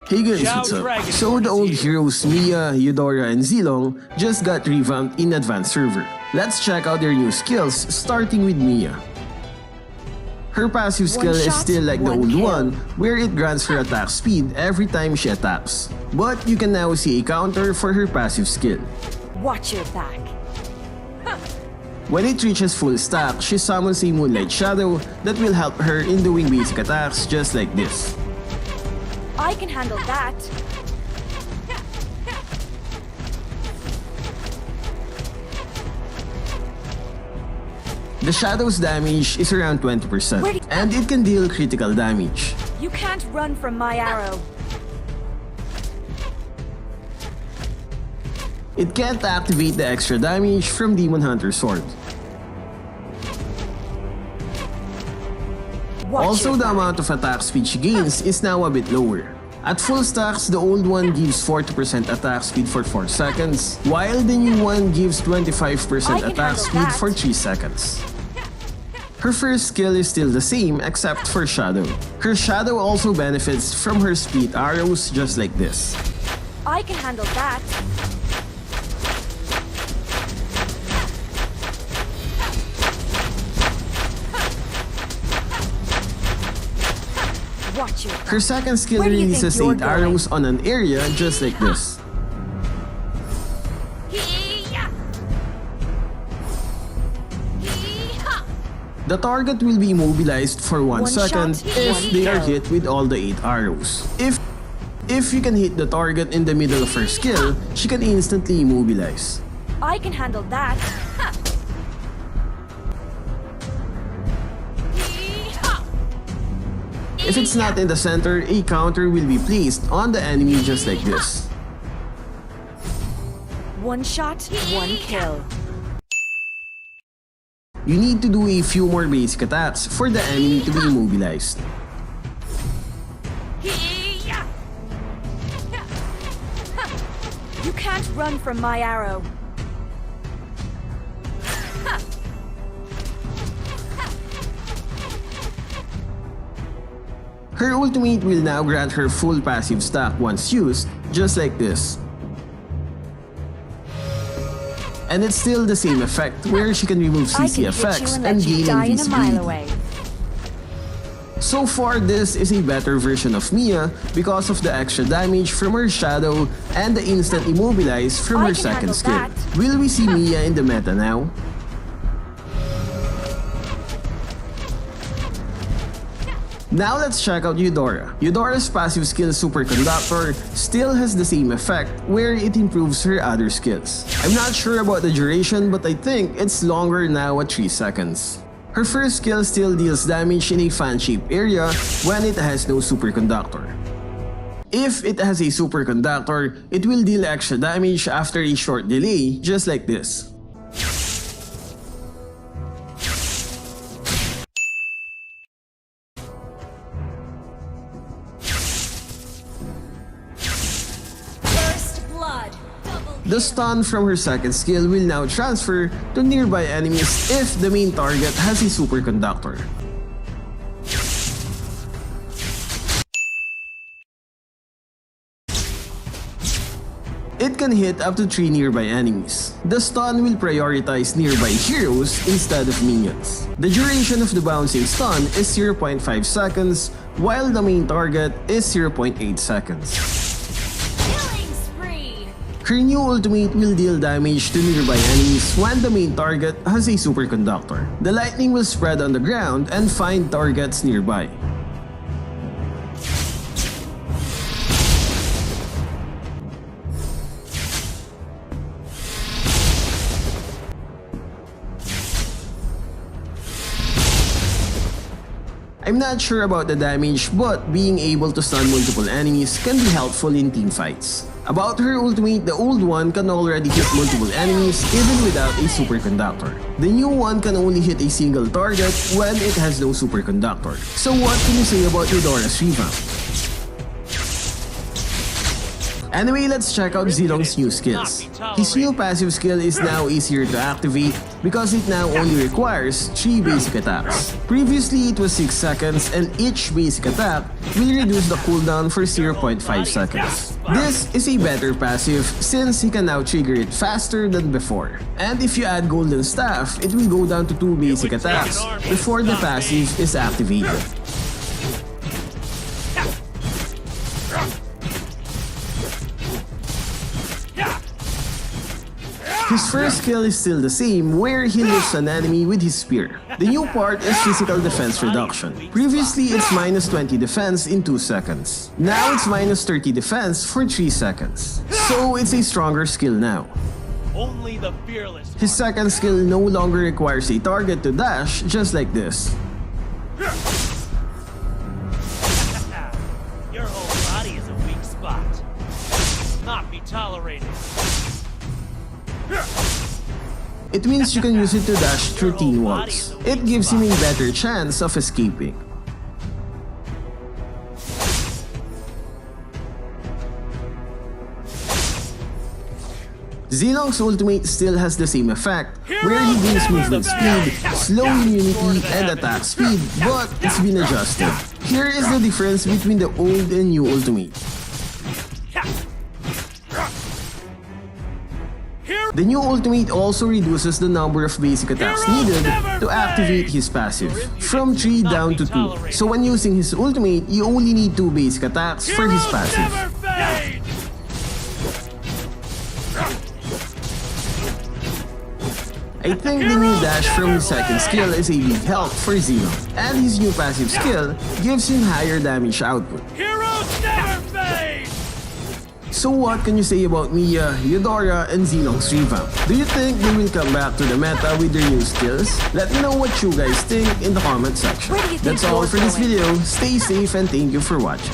Hey guys, what's up? So the old heroes Miya, Eudora, and Zilong just got revamped in advanced server. Let's check out their new skills, starting with Miya. Her passive skill is still like the old one, where it grants her attack speed every time she attacks. But you can now see a counter for her passive skill. Watch your back. When it reaches full stack, she summons a Moonlight Shadow that will help her in doing basic attacks just like this. I can handle that. The Shadow's damage is around 20%, and it can deal critical damage. You can't run from my arrow. It can't activate the extra damage from Demon Hunter's sword. Also, the amount of attack speed she gains is now a bit lower. At full stacks, the old one gives 40% attack speed for 4 seconds, while the new one gives 25% attack speed for 3 seconds. Her first skill is still the same except for Shadow. Her Shadow also benefits from her split arrows just like this. I can handle that. Her second skill releases 8 arrows on an area just like this. The target will be immobilized for 1 second if they are hit with all the 8 arrows. If you can hit the target in the middle of her skill, she can instantly immobilize. I can handle that. If it's not in the center, a counter will be placed on the enemy just like this. One shot, one kill. You need to do a few more basic attacks for the enemy to be immobilized. You can't run from my arrow. Her ultimate will now grant her full passive stack once used, just like this. And it's still the same effect where she can remove CC effects and gain invisibility. So far, this is a better version of Miya because of the extra damage from her Shadow and the instant immobilize from her second skill. Will we see Miya in the meta now? Now let's check out Eudora. Eudora's passive skill Superconductor still has the same effect where it improves her other skills. I'm not sure about the duration, but I think it's longer now at 3 seconds. Her first skill still deals damage in a fan-shaped area when it has no Superconductor. If it has a Superconductor, it will deal extra damage after a short delay, just like this. The stun from her second skill will now transfer to nearby enemies if the main target has a Superconductor. It can hit up to 3 nearby enemies. The stun will prioritize nearby heroes instead of minions. The duration of the bouncing stun is 0.5 seconds, while the main target is 0.8 seconds. Her new ultimate will deal damage to nearby enemies when the main target has a Superconductor. The lightning will spread on the ground and find targets nearby. I'm not sure about the damage, but being able to stun multiple enemies can be helpful in teamfights. About her ultimate, the old one can already hit multiple enemies even without a Superconductor. The new one can only hit a single target when it has no Superconductor. So what can you say about Eudora's revamp? Anyway, let's check out Zilong's new skills. His new passive skill is now easier to activate because it now only requires 3 basic attacks. Previously, it was 6 seconds and each basic attack will reduce the cooldown for 0.5 seconds. This is a better passive since he can now trigger it faster than before. And if you add Golden Staff, it will go down to 2 basic attacks before the passive is activated. His first skill is still the same, where he lifts an enemy with his spear. The new part is physical defense reduction. Previously, it's minus 20 defense in 2 seconds. Now it's minus 30 defense for 3 seconds. So it's a stronger skill now. Only the fearless. His second skill no longer requires a target to dash, just like this. Your whole body is a weak spot. Not be tolerated. It means you can use it to dash through teen walls. It gives him a better chance of escaping. Zilong's ultimate still has the same effect, where he gains movement speed, slow immunity, and attack speed, but it's been adjusted. Here is the difference between the old and new ultimate. The new ultimate also reduces the number of basic attacks needed to activate his passive, from 3 down to 2. So when using his ultimate, you only need 2 basic attacks for his passive. I think the new dash from his second skill is a big help for Zilong, and his new passive skill gives him higher damage output. Heroes never fade! So what can you say about Miya, Eudora, and Zilong's revamp? Do you think they will come back to the meta with their new skills? Let me know what you guys think in the comment section. Where do you think That's all yours for this going? video. Stay safe and thank you for watching.